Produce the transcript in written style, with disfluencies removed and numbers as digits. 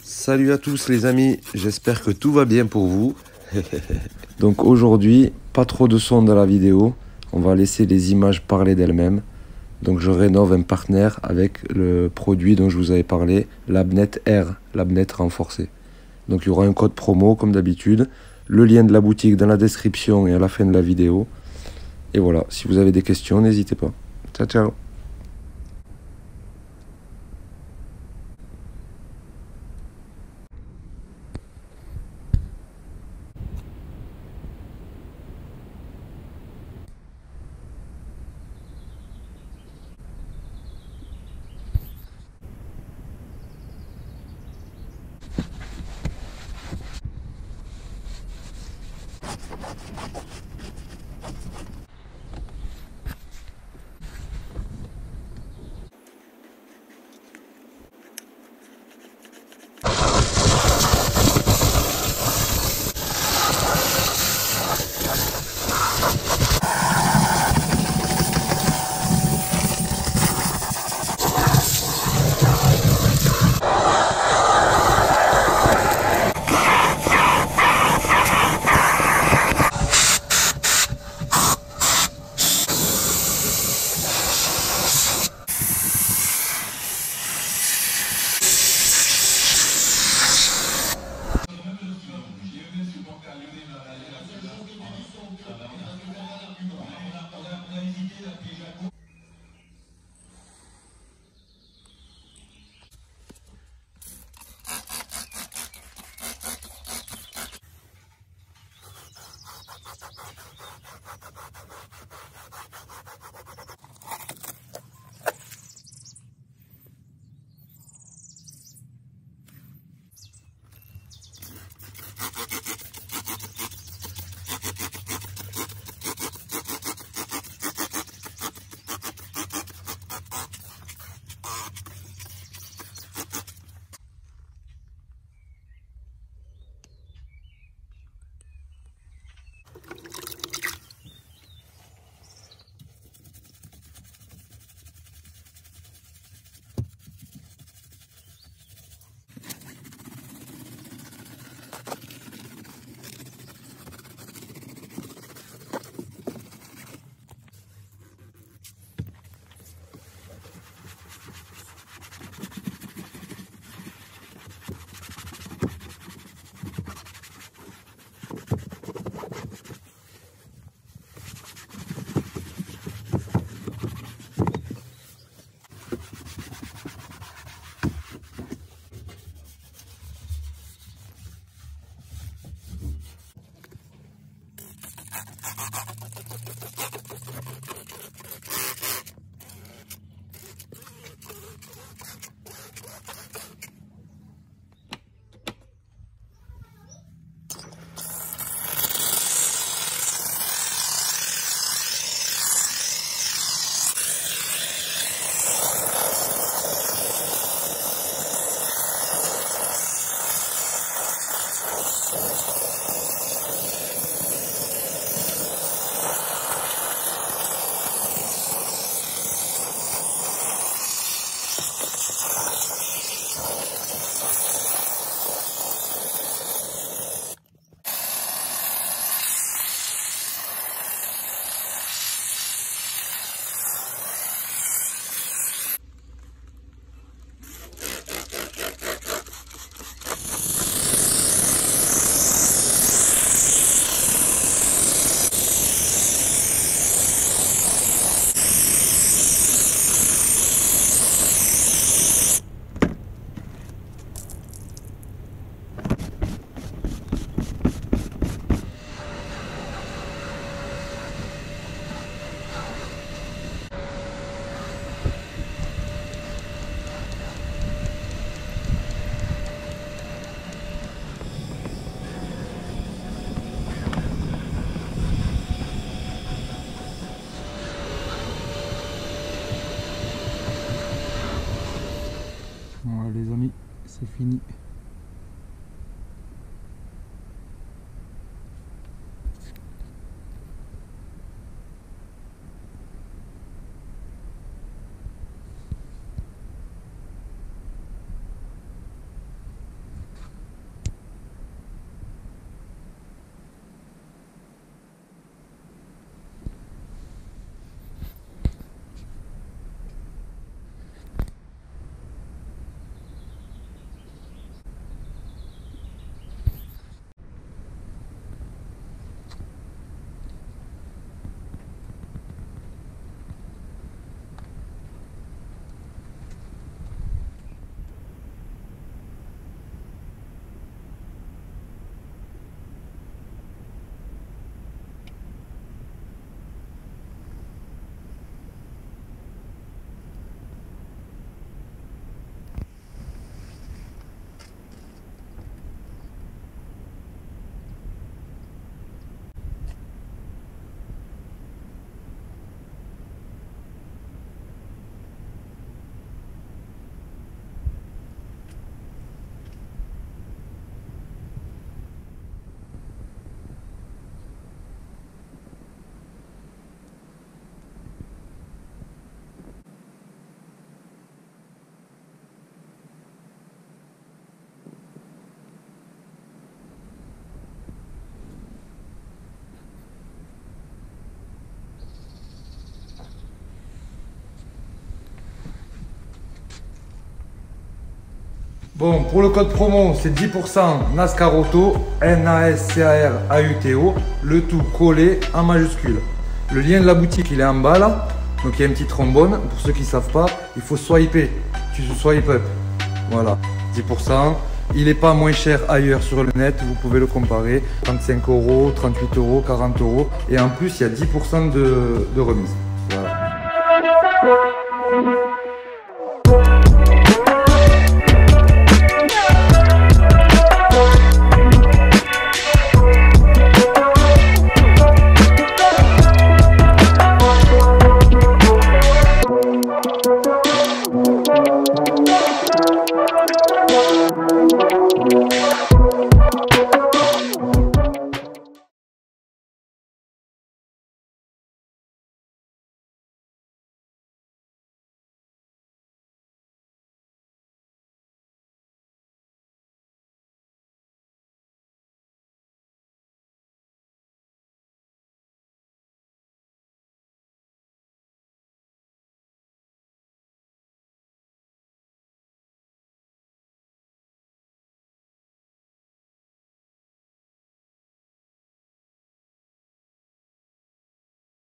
Salut à tous les amis, j'espère que tout va bien pour vous. Donc aujourd'hui, pas trop de son dans la vidéo, on va laisser les images parler d'elles-mêmes. Donc je rénove un partenaire avec le produit dont je vous avais parlé, l'Abnet R, l'Abnet renforcé. Donc il y aura un code promo comme d'habitude, le lien de la boutique dans la description et à la fin de la vidéo. Et voilà, si vous avez des questions, n'hésitez pas. Ciao ciao. Voilà les amis, c'est fini. Bon, pour le code promo, c'est 10% NASCAR Auto, NASCAR-AUTO, le tout collé en majuscule. Le lien de la boutique, il est en bas là. Donc il y a un petit trombone. Pour ceux qui ne savent pas, il faut swiper. Tu swipe up. Voilà, 10%. Il n'est pas moins cher ailleurs sur le net. Vous pouvez le comparer. 35 €, 38 €, 40 €. Et en plus, il y a 10% de remise. Voilà.